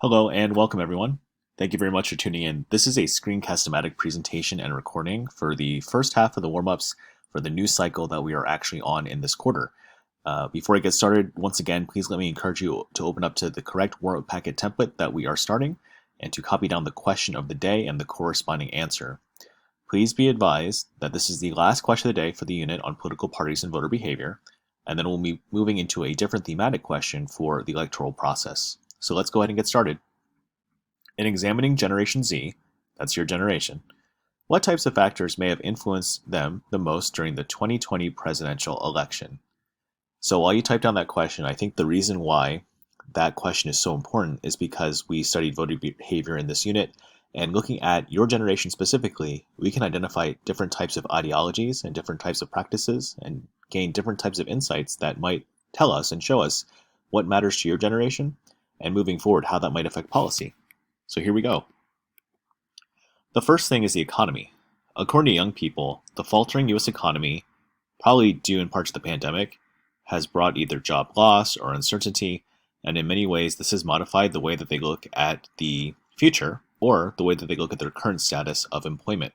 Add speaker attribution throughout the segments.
Speaker 1: Hello and welcome everyone. Thank you very much for tuning in. This is a Screencast-O-Matic presentation and recording for the first half of the warm-ups for the news cycle that we are actually on in this quarter. Before I get started, once again, please let me encourage you to open up to the correct warm-up packet template that we are starting and to copy down the question of the day and the corresponding answer. Please be advised that this is the last question of the day for the unit on political parties and voter behavior, and then we'll be moving into a different thematic question for the electoral process. So let's go ahead and get started. In examining Generation Z, that's your generation, what types of factors may have influenced them the most during the 2020 presidential election? So while you type down that question, I think the reason why that question is so important is because we studied voter behavior in this unit, and looking at your generation specifically, we can identify different types of ideologies and different types of practices and gain different types of insights that might tell us and show us what matters to your generation and moving forward how that might affect policy. So here we go. The first thing is the economy. According to young people, the faltering US economy, probably due in part to the pandemic, has brought either job loss or uncertainty, and in many ways this has modified the way that they look at the future or the way that they look at their current status of employment.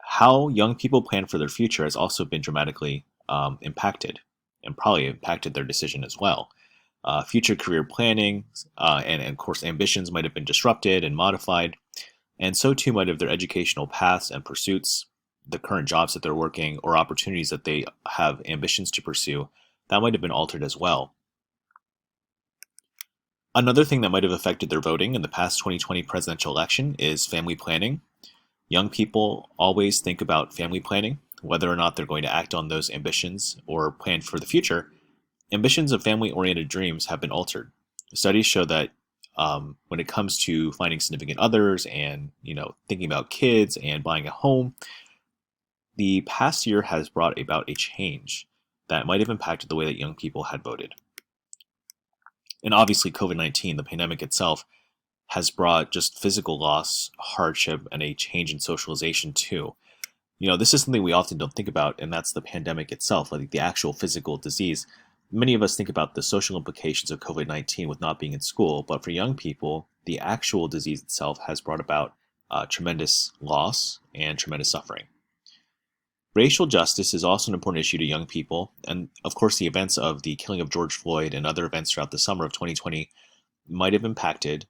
Speaker 1: How young people plan for their future has also been dramatically impacted and probably impacted their decision as well. Future career planning and of course ambitions might have been disrupted and modified, and so too might have their educational paths and pursuits, the current jobs that they're working, or opportunities that they have ambitions to pursue, that might have been altered as well. Another thing that might have affected their voting in the past 2020 presidential election is family planning. Young people always think about family planning, whether or not they're going to act on those ambitions or plan for the future. Ambitions of family-oriented dreams have been altered. Studies show that when it comes to finding significant others and thinking about kids and buying a home, the past year has brought about a change that might have impacted the way that young people had voted. And obviously COVID-19, the pandemic itself, has brought just physical loss, hardship, and a change in socialization too. This is something we often don't think about, and that's the pandemic itself, like the actual physical disease. Many of us think about the social implications of COVID-19 with not being in school, but for young people, the actual disease itself has brought about tremendous loss and tremendous suffering. Racial justice is also an important issue to young people, and of course the events of the killing of George Floyd and other events throughout the summer of 2020 might have impacted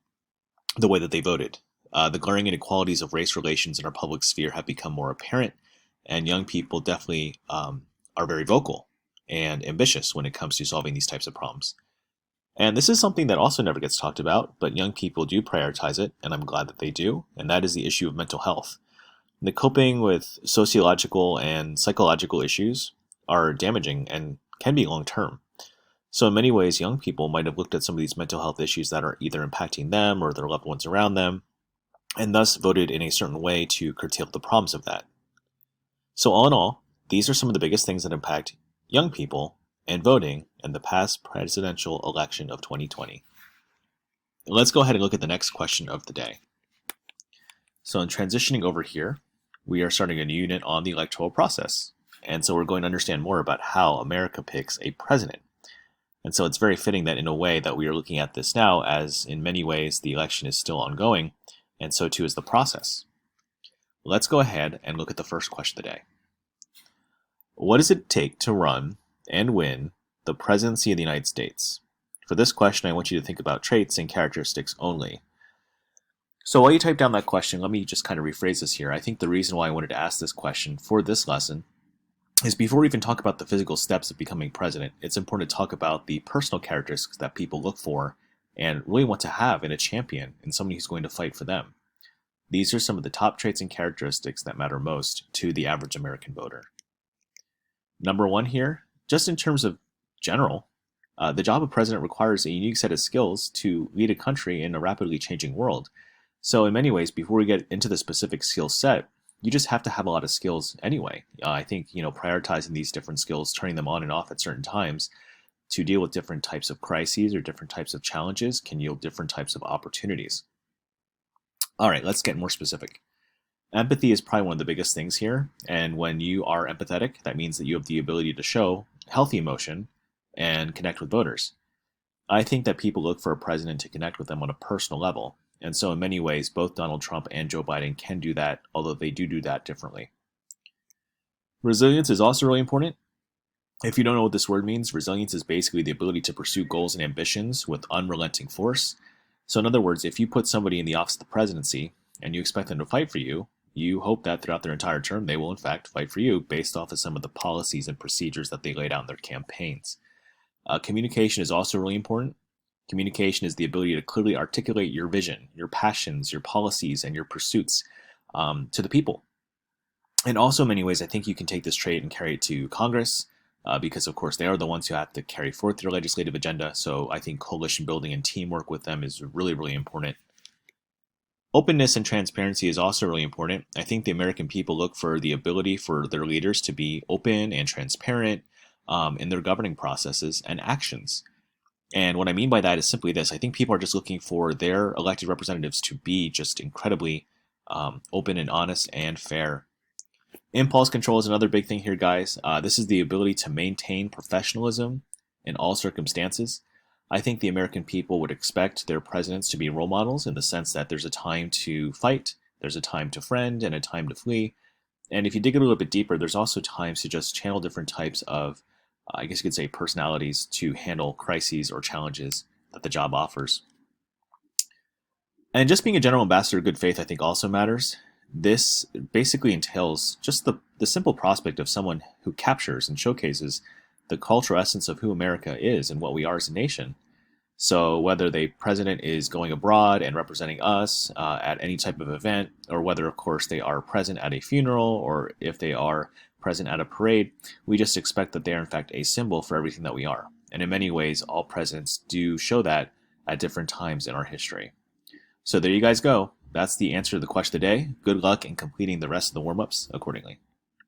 Speaker 1: the way that they voted. The glaring inequalities of race relations in our public sphere have become more apparent, and young people definitely are very vocal and ambitious when it comes to solving these types of problems. And this is something that also never gets talked about, but young people do prioritize it, and I'm glad that they do, and that is the issue of mental health. The coping with sociological and psychological issues are damaging and can be long-term. So in many ways, young people might have looked at some of these mental health issues that are either impacting them or their loved ones around them, and thus voted in a certain way to curtail the problems of that. So all in all, these are some of the biggest things that impact young people and voting in the past presidential election of 2020. Let's go ahead and look at the next question of the day. So in transitioning over here, we are starting a new unit on the electoral process. And so we're going to understand more about how America picks a president. And so it's very fitting that in a way that we are looking at this now, as in many ways the election is still ongoing, and so too is the process. Let's go ahead and look at the first question of the day. What does it take to run and win the presidency of the United States? For this question, I want you to think about traits and characteristics only. So while you type down that question, let me just kind of rephrase this here. I think the reason why I wanted to ask this question for this lesson is before we even talk about the physical steps of becoming president, it's important to talk about the personal characteristics that people look for and really want to have in a champion, in somebody who's going to fight for them. These are some of the top traits and characteristics that matter most to the average American voter. Number one here, just in terms of general, the job of president requires a unique set of skills to lead a country in a rapidly changing world. So in many ways, before we get into the specific skill set, you just have to have a lot of skills anyway. I think, prioritizing these different skills, turning them on and off at certain times to deal with different types of crises or different types of challenges can yield different types of opportunities. All right, let's get more specific. Empathy is probably one of the biggest things here, and when you are empathetic, that means that you have the ability to show healthy emotion and connect with voters. I think that people look for a president to connect with them on a personal level. And so, in many ways, both Donald Trump and Joe Biden can do that, although they do that differently. Resilience is also really important. If you don't know what this word means, resilience is basically the ability to pursue goals and ambitions with unrelenting force. So, in other words, if you put somebody in the office of the presidency and you expect them to fight for you, you hope that throughout their entire term they will in fact fight for you based off of some of the policies and procedures that they laid out in their campaigns. Communication is also really important. Communication is the ability to clearly articulate your vision, your passions, your policies, and your pursuits to the people. And also, in many ways, I think you can take this trait and carry it to Congress because, of course, they are the ones who have to carry forth their legislative agenda. So I think coalition building and teamwork with them is really, really important. Openness and transparency is also really important. I think the American people look for the ability for their leaders to be open and transparent in their governing processes and actions. And what I mean by that is simply this. I think people are just looking for their elected representatives to be just incredibly open and honest and fair. Impulse control is another big thing here, guys. This is the ability to maintain professionalism in all circumstances. I think the American people would expect their presidents to be role models in the sense that there's a time to fight, there's a time to friend, and a time to flee. And if you dig a little bit deeper, there's also times to just channel different types of, I guess you could say, personalities to handle crises or challenges that the job offers. And just being a general ambassador of good faith, I think, also matters. This basically entails just the simple prospect of someone who captures and showcases the cultural essence of who America is and what we are as a nation. So whether the president is going abroad and representing us at any type of event, or whether, of course, they are present at a funeral, or if they are present at a parade, we just expect that they are, in fact, a symbol for everything that we are. And in many ways, all presidents do show that at different times in our history. So there you guys go. That's the answer to the question of the day. Good luck in completing the rest of the warm-ups accordingly.